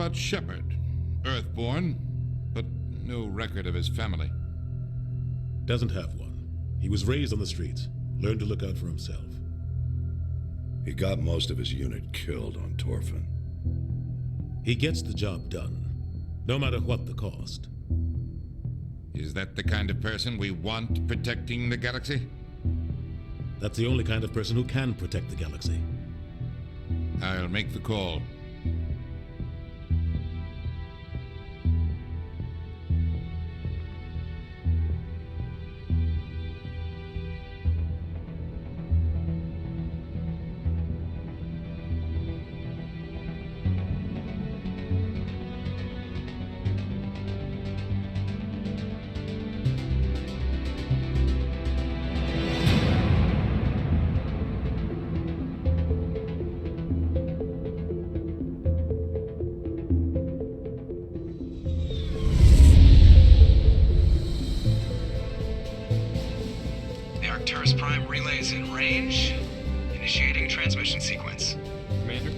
about Shepard? Earthborn, but no record of his family. Doesn't have one. He was raised on the streets, learned to look out for himself. He got most of his unit killed on Torfin. He gets the job done, no matter what the cost. Is that the kind of person we want protecting the galaxy? That's the only kind of person who can protect the galaxy. I'll make the call. Arcturus Prime relay is in range. Initiating transmission sequence. Commander?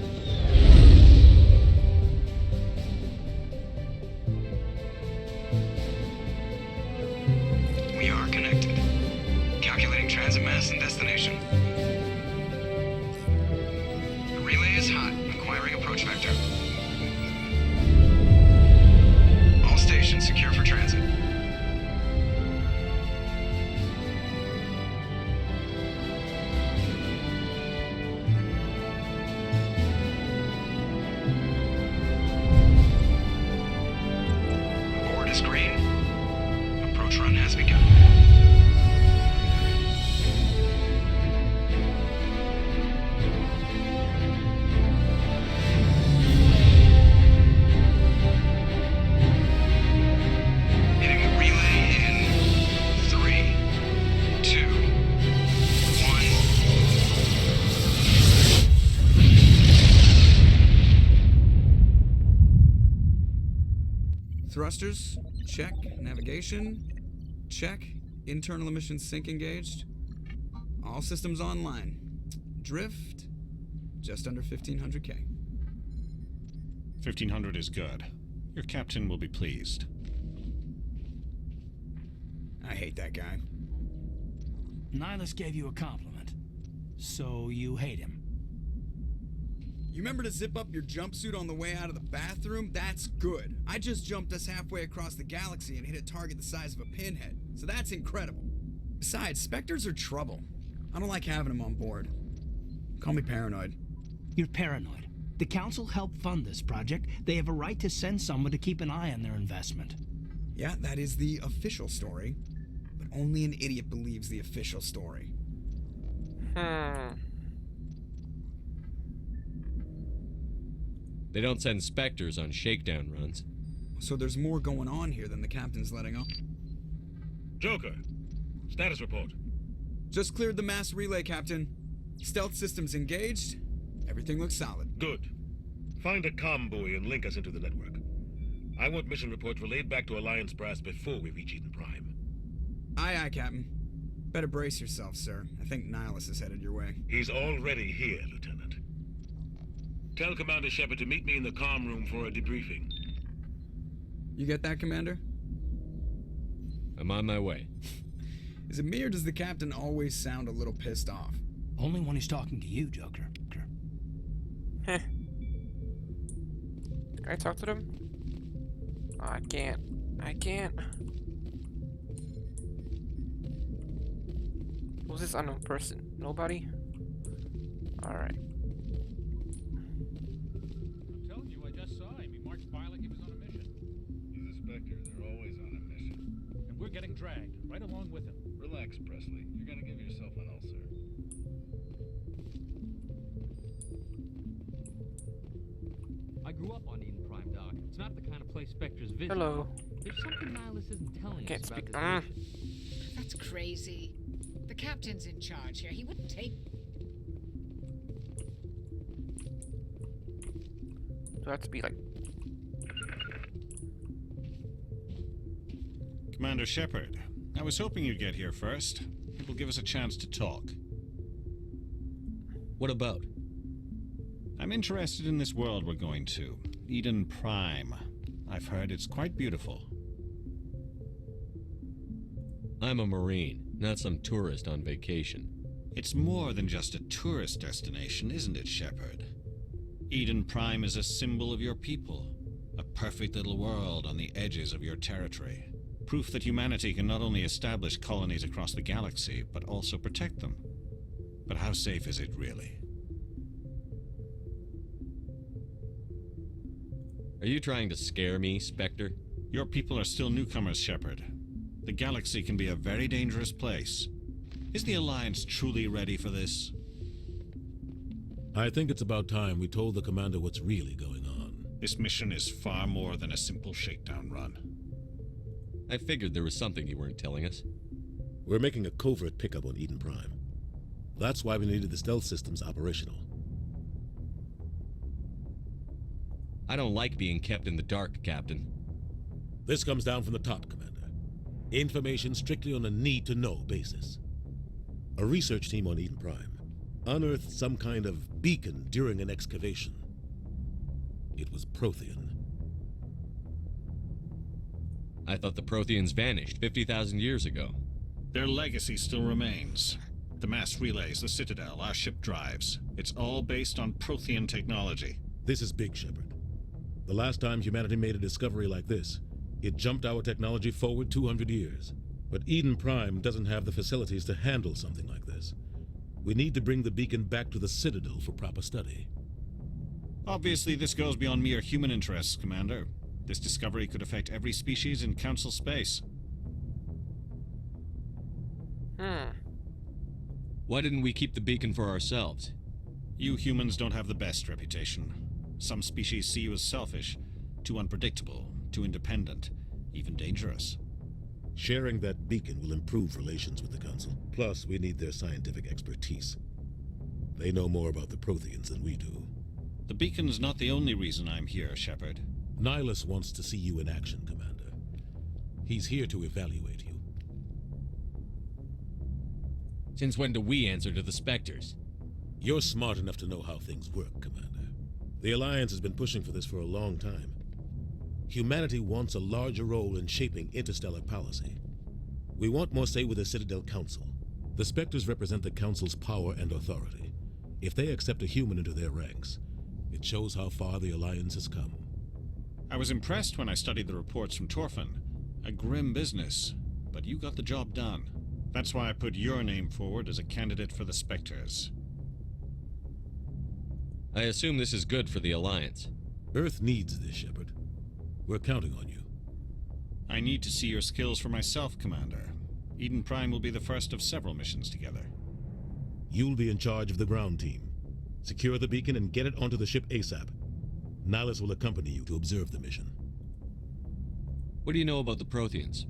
We are connected. Calculating transit mass and destination. The relay is hot. Acquiring approach vector. All stations secure for transit. Board is green. Approach run has begun. Hitting the relay in 3, 2, 1. Thrusters, check. Navigation, check. Internal emissions sync engaged. All systems online. Drift, just under 1500K. 1500 is good. Your captain will be pleased. I hate that guy. Nihilus gave you a compliment. So you hate him. You remember to zip up your jumpsuit on the way out of the bathroom? That's good. I just jumped us halfway across the galaxy and hit a target the size of a pinhead, so that's incredible. Besides, Spectres are trouble. I don't like having them on board. Call me paranoid. You're paranoid. The Council helped fund this project. They have a right to send someone to keep an eye on their investment. Yeah, that is the official story. But only an idiot believes the official story. They don't send Spectres on shakedown runs. So there's more going on here than the captain's letting on. Joker, status report. Just cleared the mass relay, Captain. Stealth systems engaged. Everything looks solid. Good. Find a comm buoy and link us into the network. I want mission reports relayed back to Alliance Brass before we reach Eden Prime. Aye, aye, Captain. Better brace yourself, sir. I think Nihilus is headed your way. He's already here, Lieutenant. Tell Commander Shepard to meet me in the comm room for a debriefing. You get that, Commander? I'm on my way. Is it me or does the captain always sound a little pissed off? Only when he's talking to you, Joker. Heh. Can I talk to them? Oh, I can't. I can't. Who's this unknown person? Nobody? Alright. I'm telling you, I just saw him. He marched by like he was on a mission. He's a Spectre. They're always on a mission. And we're getting dragged right along with him. Relax, Presley. You're gonna give yourself an ulcer. I grew up on Eden Prime, Doc. It's not the kind of place Spectres visit. Hello. There's something Nihilus isn't telling Can't us about speak. this mission. That's crazy. The captain's in charge here. He wouldn't take... Do I have to be like... Commander Shepard, I was hoping you'd get here first. It will give us a chance to talk. What about? I'm interested in this world we're going to. Eden Prime. I've heard it's quite beautiful. I'm a Marine, not some tourist on vacation. It's more than just a tourist destination, isn't it, Shepard? Eden Prime is a symbol of your people. A perfect little world on the edges of your territory. Proof that humanity can not only establish colonies across the galaxy, but also protect them. But how safe is it, really? Are you trying to scare me, Spectre? Your people are still newcomers, Shepard. The galaxy can be a very dangerous place. Is the Alliance truly ready for this? I think it's about time we told the commander what's really going on. This mission is far more than a simple shakedown run. I figured there was something you weren't telling us. We're making a covert pickup on Eden Prime. That's why we needed the stealth systems operational. I don't like being kept in the dark, Captain. This comes down from the top, Commander. Information strictly on a need-to-know basis. A research team on Eden Prime unearthed some kind of beacon during an excavation. It was Prothean. I thought the Protheans vanished 50,000 years ago. Their legacy still remains. The mass relays, the Citadel, our ship drives. It's all based on Prothean technology. This is big, Shepard. The last time humanity made a discovery like this, it jumped our technology forward 200 years. But Eden Prime doesn't have the facilities to handle something like this. We need to bring the beacon back to the Citadel for proper study. Obviously, this goes beyond mere human interests, Commander. This discovery could affect every species in Council space. Why didn't we keep the beacon for ourselves? You humans don't have the best reputation. Some species see you as selfish, too unpredictable, too independent, even dangerous. Sharing that beacon will improve relations with the Council. Plus, we need their scientific expertise. They know more about the Protheans than we do. The beacon's not the only reason I'm here, Shepard. Nihilus wants to see you in action, Commander. He's here to evaluate you. Since when do we answer to the Spectres? You're smart enough to know how things work, Commander. The Alliance has been pushing for this for a long time. Humanity wants a larger role in shaping interstellar policy. We want more say with the Citadel Council. The Spectres represent the Council's power and authority. If they accept a human into their ranks, it shows how far the Alliance has come. I was impressed when I studied the reports from Torfin. A grim business, but you got the job done. That's why I put your name forward as a candidate for the Spectres. I assume this is good for the Alliance. Earth needs this, Shepard. We're counting on you. I need to see your skills for myself, Commander. Eden Prime will be the first of several missions together. You'll be in charge of the ground team. Secure the beacon and get it onto the ship ASAP. Nihilus will accompany you to observe the mission. What do you know about the Protheans?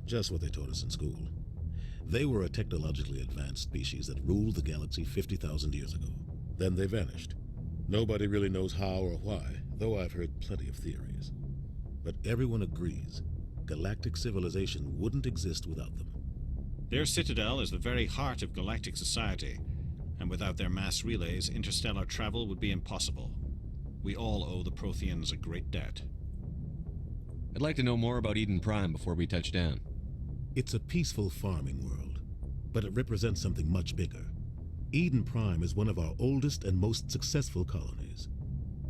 Just what they taught us in school. They were a technologically advanced species that ruled the galaxy 50,000 years ago. Then they vanished. Nobody really knows how or why, though I've heard plenty of theories. But everyone agrees, galactic civilization wouldn't exist without them. Their citadel is the very heart of galactic society, and without their mass relays, interstellar travel would be impossible. We all owe the Protheans a great debt. I'd like to know more about Eden Prime before we touch down. It's a peaceful farming world, but it represents something much bigger. Eden Prime is one of our oldest and most successful colonies.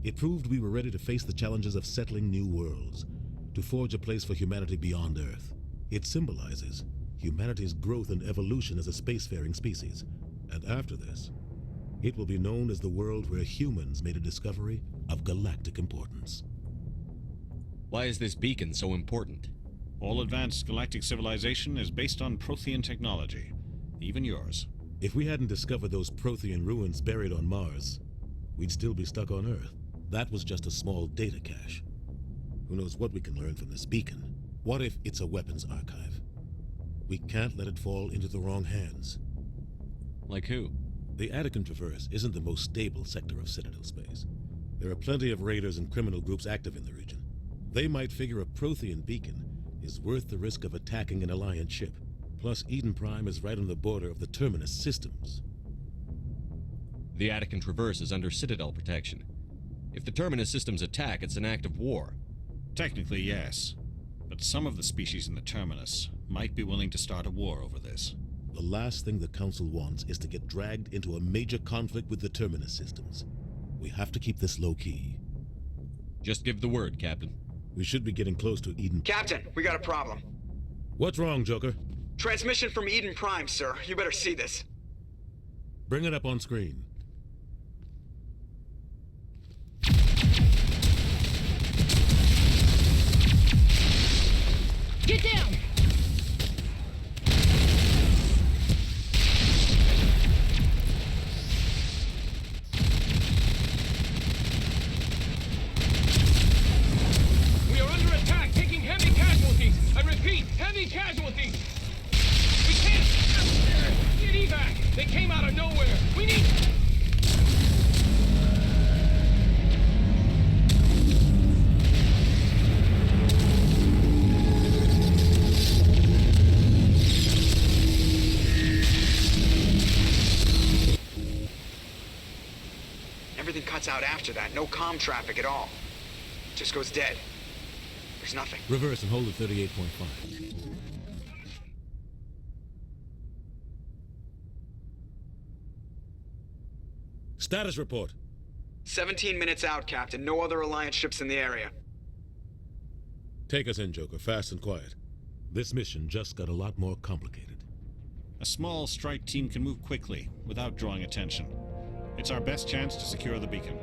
It proved we were ready to face the challenges of settling new worlds, to forge a place for humanity beyond Earth. It symbolizes humanity's growth and evolution as a spacefaring species. And after this, it will be known as the world where humans made a discovery of galactic importance. Why is this beacon so important? All advanced galactic civilization is based on Prothean technology, even yours. If we hadn't discovered those Prothean ruins buried on Mars, we'd still be stuck on Earth. That was just a small data cache. Who knows what we can learn from this beacon? What if it's a weapons archive? We can't let it fall into the wrong hands. Like who? The Attican Traverse isn't the most stable sector of Citadel space. There are plenty of raiders and criminal groups active in the region. They might figure a Prothean beacon is worth the risk of attacking an Alliance ship. Plus, Eden Prime is right on the border of the Terminus systems. The Attican Traverse is under Citadel protection. If the Terminus systems attack, it's an act of war. Technically, yes. But some of the species in the Terminus might be willing to start a war over this. The last thing the Council wants is to get dragged into a major conflict with the Terminus systems. We have to keep this low-key. Just give the word, Captain. We should be getting close to Eden. Captain, we got a problem. What's wrong, Joker? Transmission from Eden Prime, sir. You better see this. Bring it up on screen. Get down! We are under attack, taking heavy casualties. I repeat, heavy casualties. We can't get evac. They came out of nowhere. We need. Everything cuts out after that. No comm traffic at all. Just goes dead. There's nothing. Reverse and hold at 38.5. Status report. 17 minutes out, Captain. No other Alliance ships in the area. Take us in, Joker, fast and quiet. This mission just got a lot more complicated. A small strike team can move quickly, without drawing attention. It's our best chance to secure the beacon.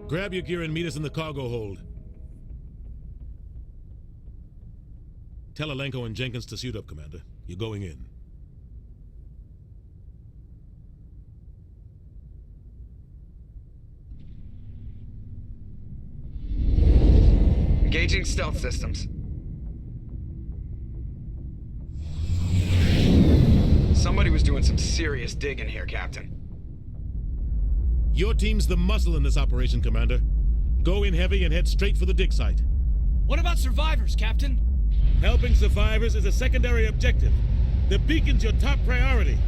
Grab your gear and meet us in the cargo hold. Tell Alenko and Jenkins to suit up, Commander. You're going in. Engaging stealth systems. Somebody was doing some serious digging here, Captain. Your team's the muscle in this operation, Commander. Go in heavy and head straight for the dig site. What about survivors, Captain? Helping survivors is a secondary objective. The beacon's your top priority.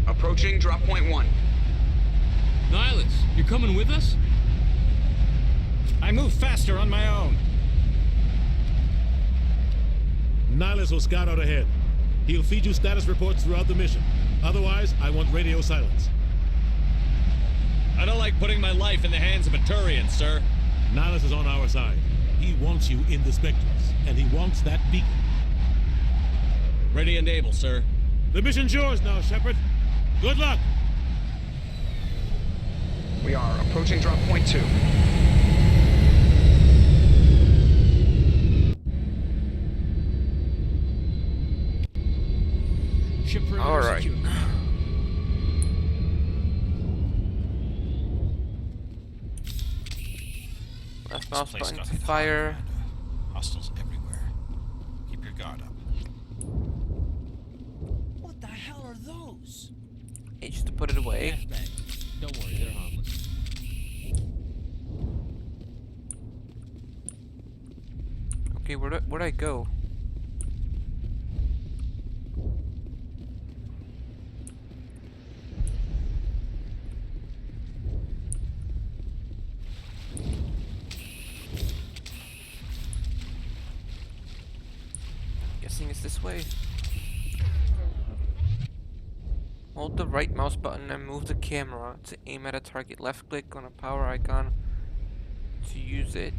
Approaching drop point 1. Nihilus, you're coming with us? I move faster on my own. Nihilus will scout out ahead. He'll feed you status reports throughout the mission. Otherwise, I want radio silence. I don't like putting my life in the hands of a Turian, sir. Nihilus is on our side. He wants you in the Spectres, and he wants that beacon. Ready and able, sir. The mission's yours now, Shepard. Good luck! We are approaching drop point 2. All right. Left mouse This place button got to hit fire. hard, Commander. Hostiles everywhere. Keep your guard up. What the hell are those? H to put it away. Don't worry, they're harmless. Okay, where'd I go? Guessing it's this way. Hold the right mouse button and move the camera to aim at a target. Left click on a power icon to use it.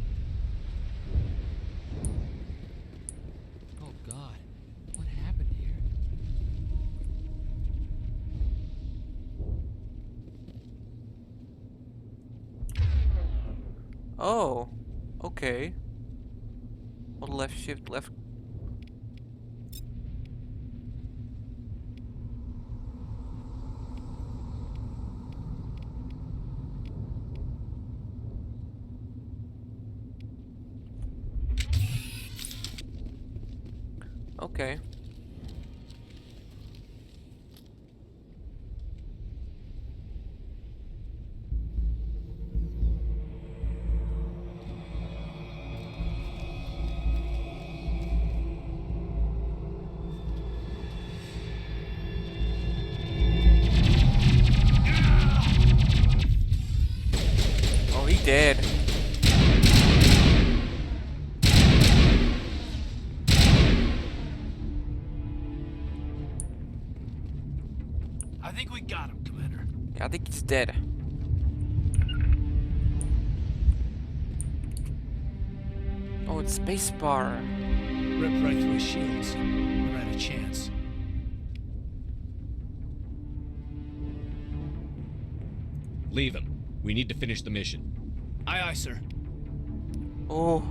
Oh God, what happened here? Oh, okay. Hold left shift, left. Okay. dead. I think we got him, Commander. Yeah, I think he's dead. Oh, it's spacebar. Ripped right through his shields. Never had a chance. Leave him. We need to finish the mission. Aye, aye, sir. Oh.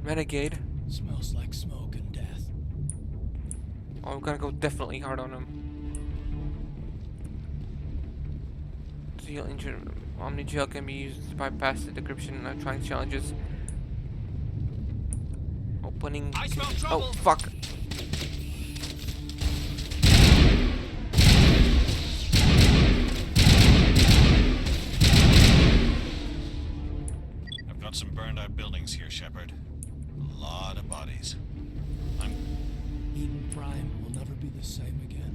Renegade. Smells like smoke and death. Oh, I'm gonna go definitely hard on him. Seal injured. Omni gel can be used to bypass the decryption and electronic challenges. Opening. I smell trouble. Oh, fuck. I've got some burned out buildings here, Shepard. A lot of bodies. Eden Prime will never be the same again.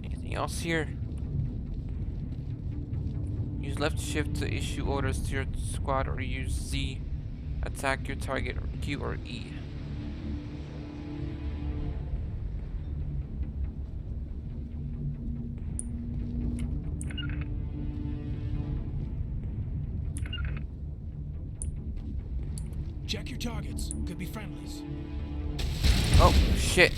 Anything else here? Use left shift to issue orders to your squad, or use Z. Attack your target, or Q or E. Check your targets. Could be friendlies. Oh, shit.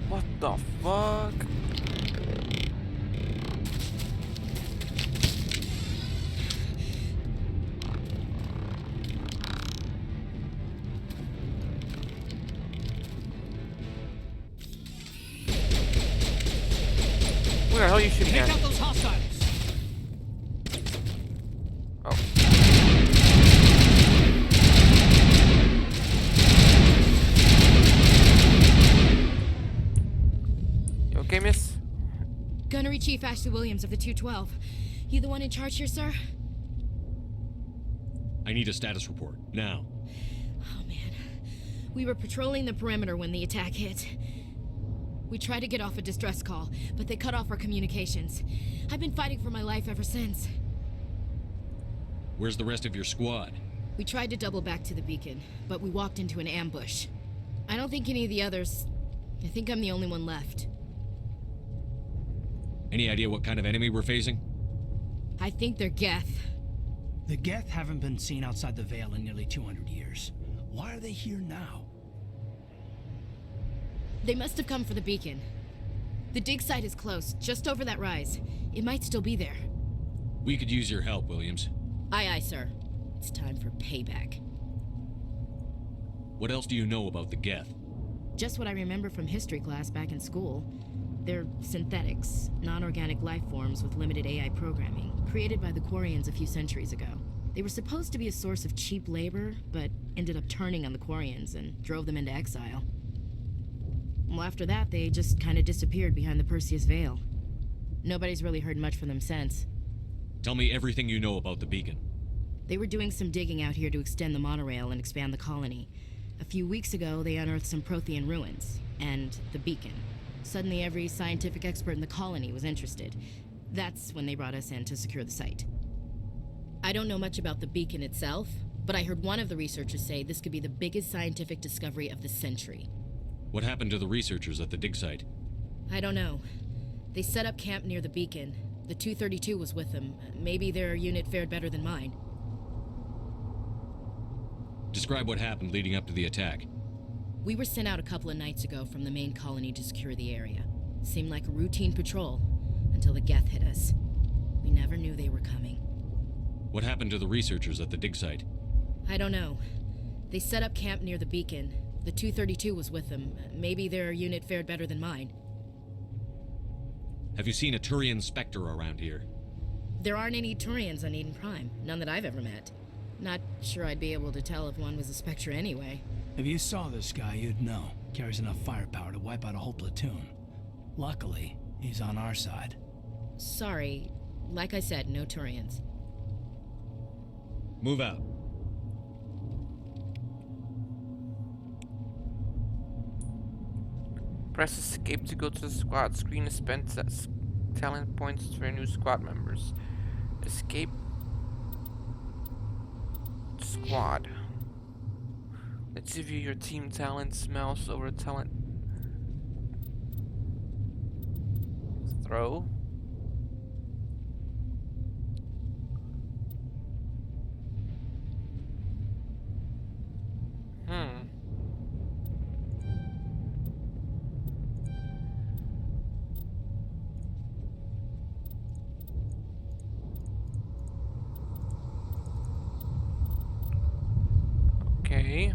What the fuck? Where the hell are you shooting at? Take out those hostiles. Oh. You okay, miss? Gunnery Chief Ashley Williams of the 212. You the one in charge here, sir? I need a status report, now. Oh, man. We were patrolling the perimeter when the attack hit. We tried to get off a distress call, but they cut off our communications. I've been fighting for my life ever since. Where's the rest of your squad? We tried to double back to the beacon, but we walked into an ambush. I don't think any of the others... I think I'm the only one left. Any idea what kind of enemy we're facing? I think they're Geth. The Geth haven't been seen outside the Veil in nearly 200 years. Why are they here now? They must have come for the beacon. The dig site is close, just over that rise. It might still be there. We could use your help, Williams. Aye, aye, sir. It's time for payback. What else do you know about the Geth? Just what I remember from history class back in school. They're synthetics, non-organic life forms with limited AI programming, created by the Quarians a few centuries ago. They were supposed to be a source of cheap labor, but ended up turning on the Quarians and drove them into exile. Well, after that, they just kind of disappeared behind the Perseus Veil. Nobody's really heard much from them since. Tell me everything you know about the beacon. They were doing some digging out here to extend the monorail and expand the colony. A few weeks ago, they unearthed some Prothean ruins, and the beacon. Suddenly, every scientific expert in the colony was interested. That's when they brought us in to secure the site. I don't know much about the beacon itself, but I heard one of the researchers say this could be the biggest scientific discovery of the century. What happened to the researchers at the dig site? I don't know. They set up camp near the beacon. The 232 was with them. Maybe their unit fared better than mine. Describe what happened leading up to the attack. We were sent out a couple of nights ago from the main colony to secure the area. Seemed like a routine patrol, until the Geth hit us. We never knew they were coming. What happened to the researchers at the dig site? I don't know. They set up camp near the beacon. The 232 was with them. Maybe their unit fared better than mine. Have you seen a Turian Spectre around here? There aren't any Turians on Eden Prime. None that I've ever met. Not sure I'd be able to tell if one was a Spectre anyway. If you saw this guy, you'd know. Carries enough firepower to wipe out a whole platoon. Luckily, he's on our side. Sorry. Like I said, no Turians. Move out. Press escape to go to the squad. Screen is spent as talent points for new squad members. Escape squad. Let's view your team talents. Mouse over talent. Throw. Okay.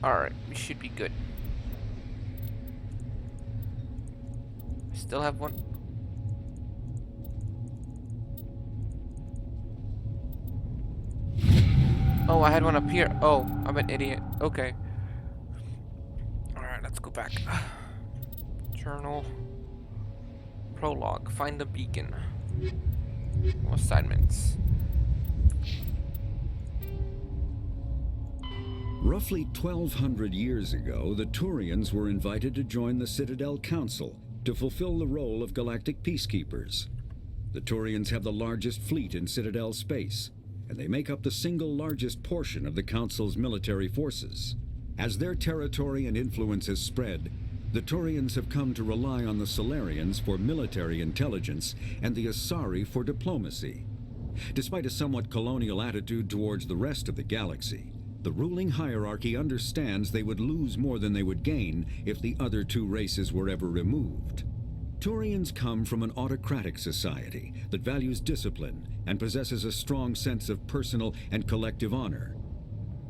Alright, we should be good. Still have one. Oh, I had one up here. Oh, I'm an idiot. Okay. Alright, let's go back. Journal. Prologue. Find the beacon. Assignments. Roughly 1,200 years ago, the Turians were invited to join the Citadel Council to fulfill the role of galactic peacekeepers. The Turians have the largest fleet in Citadel space, and they make up the single largest portion of the Council's military forces. As their territory and influence has spread, the Turians have come to rely on the Solarians for military intelligence and the Asari for diplomacy. Despite a somewhat colonial attitude towards the rest of the galaxy, the ruling hierarchy understands they would lose more than they would gain if the other two races were ever removed. Turians come from an autocratic society that values discipline and possesses a strong sense of personal and collective honor.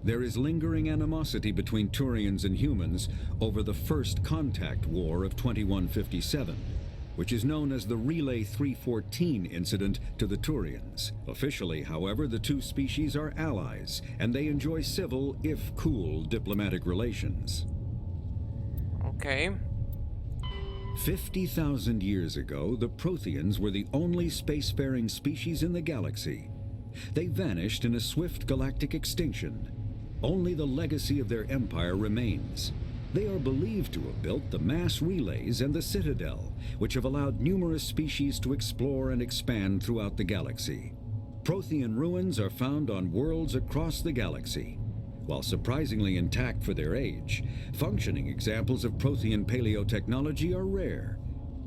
There is lingering animosity between Turians and humans over the First Contact War of 2157, which is known as the Relay 314 incident to the Turians. Officially, however, the two species are allies, and they enjoy civil, if cool, diplomatic relations. Okay. 50,000 years ago, the Protheans were the only spacefaring species in the galaxy. They vanished in a swift galactic extinction. Only the legacy of their empire remains. They are believed to have built the mass relays and the Citadel, which have allowed numerous species to explore and expand throughout the galaxy. Prothean ruins are found on worlds across the galaxy. While surprisingly intact for their age, functioning examples of Prothean paleotechnology are rare.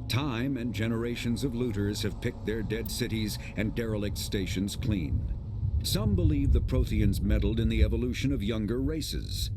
Time and generations of looters have picked their dead cities and derelict stations clean. Some believe the Protheans meddled in the evolution of younger races.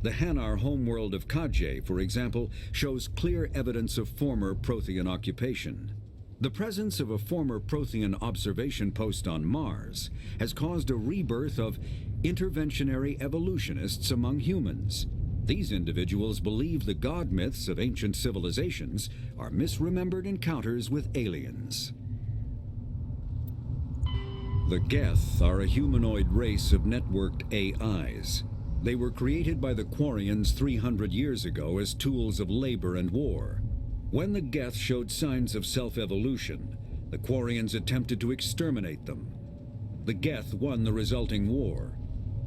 The Hanar homeworld of Kaje, for example, shows clear evidence of former Prothean occupation. The presence of a former Prothean observation post on Mars has caused a rebirth of interventionary evolutionists among humans. These individuals believe the god myths of ancient civilizations are misremembered encounters with aliens. The Geth are a humanoid race of networked AIs. They were created by the Quarians 300 years ago as tools of labor and war. When the Geth showed signs of self-evolution, the Quarians attempted to exterminate them. The Geth won the resulting war.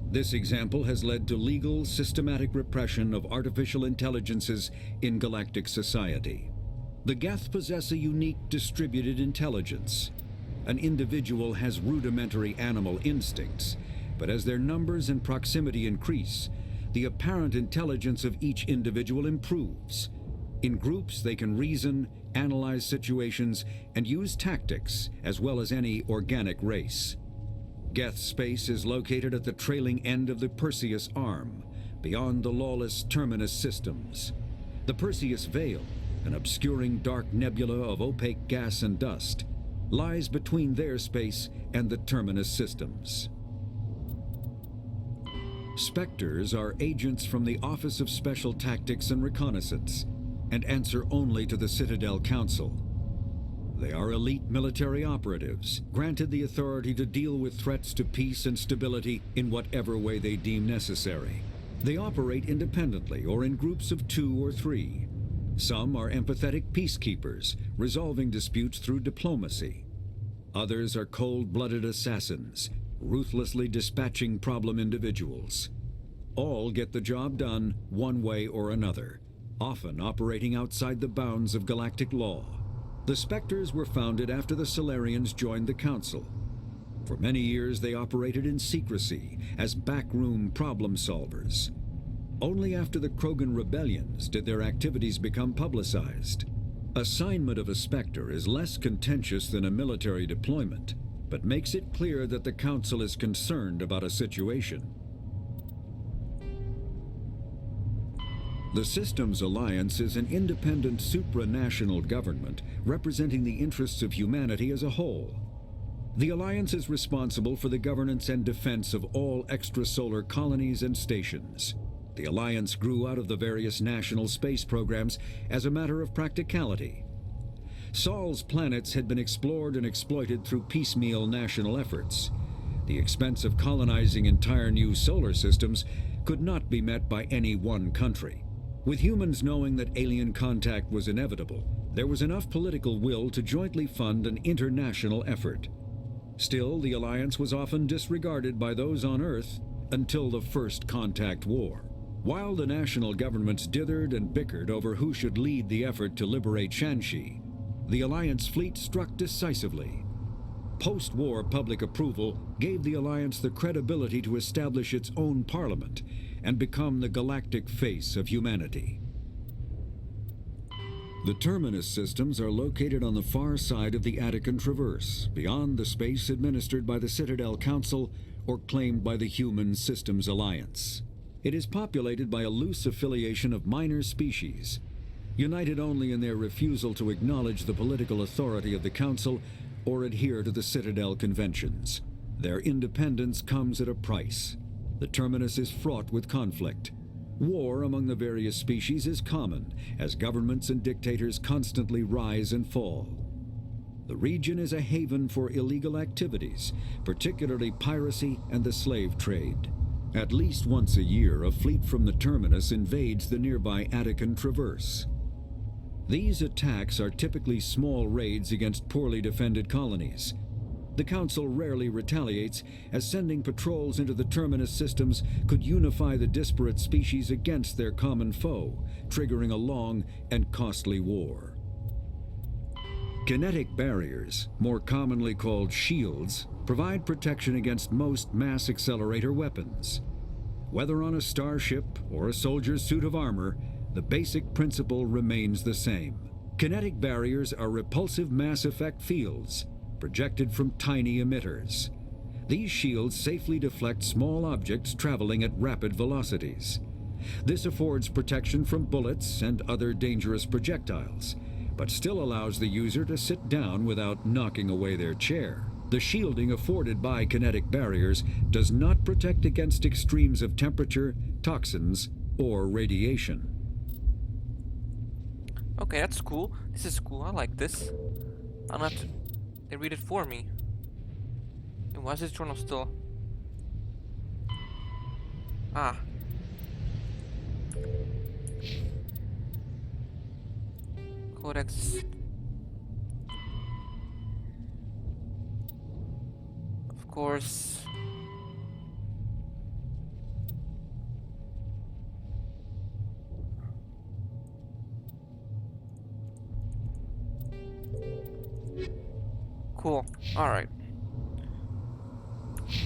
This example has led to legal, systematic repression of artificial intelligences in galactic society. The Geth possess a unique distributed intelligence. An individual has rudimentary animal instincts, but as their numbers and proximity increase, the apparent intelligence of each individual improves. In groups, they can reason, analyze situations, and use tactics as well as any organic race. Geth Space is located at the trailing end of the Perseus Arm, beyond the lawless Terminus systems. The Perseus Veil, an obscuring dark nebula of opaque gas and dust, lies between their space and the Terminus systems. Spectres are agents from the Office of Special Tactics and Reconnaissance, and answer only to the Citadel Council. They are elite military operatives, granted the authority to deal with threats to peace and stability in whatever way they deem necessary. They operate independently or in groups of 2 or 3. Some are empathetic peacekeepers, resolving disputes through diplomacy. Others are cold-blooded assassins, ruthlessly dispatching problem individuals. All get the job done one way or another, often operating outside the bounds of galactic law. The Spectres were founded after the Solarians joined the Council. For many years they operated in secrecy as backroom problem solvers. Only after the Krogan rebellions did their activities become publicized. Assignment of a Spectre is less contentious than a military deployment, but makes it clear that the Council is concerned about a situation. The Systems Alliance is an independent supranational government representing the interests of humanity as a whole. The Alliance is responsible for the governance and defense of all extrasolar colonies and stations. The Alliance grew out of the various national space programs as a matter of practicality. Sol's planets had been explored and exploited through piecemeal national efforts. The expense of colonizing entire new solar systems could not be met by any one country. With humans knowing that alien contact was inevitable, there was enough political will to jointly fund an international effort. Still, the Alliance was often disregarded by those on Earth until the First Contact War. While the national governments dithered and bickered over who should lead the effort to liberate Shanxi, the Alliance fleet struck decisively. Post-war public approval gave the Alliance the credibility to establish its own parliament and become the galactic face of humanity. The Terminus systems are located on the far side of the Attican Traverse, beyond the space administered by the Citadel Council or claimed by the Human Systems Alliance. It is populated by a loose affiliation of minor species, united only in their refusal to acknowledge the political authority of the Council or adhere to the Citadel Conventions. Their independence comes at a price. The Terminus is fraught with conflict. War among the various species is common, as governments and dictators constantly rise and fall. The region is a haven for illegal activities, particularly piracy and the slave trade. At least once a year, a fleet from the Terminus invades the nearby Attican Traverse. These attacks are typically small raids against poorly defended colonies. The Council rarely retaliates, as sending patrols into the Terminus systems could unify the disparate species against their common foe, triggering a long and costly war. Kinetic barriers, more commonly called shields, provide protection against most mass accelerator weapons. Whether on a starship or a soldier's suit of armor, the basic principle remains the same. Kinetic barriers are repulsive mass effect fields, projected from tiny emitters. These shields safely deflect small objects traveling at rapid velocities. This affords protection from bullets and other dangerous projectiles, but still allows the user to sit down without knocking away their chair. The shielding afforded by kinetic barriers does not protect against extremes of temperature, toxins, or radiation. Okay, that's cool. This is cool. I like this. I'll not. They read it for me. And why is this journal still? Ah. Codex. Of course. Cool. All right.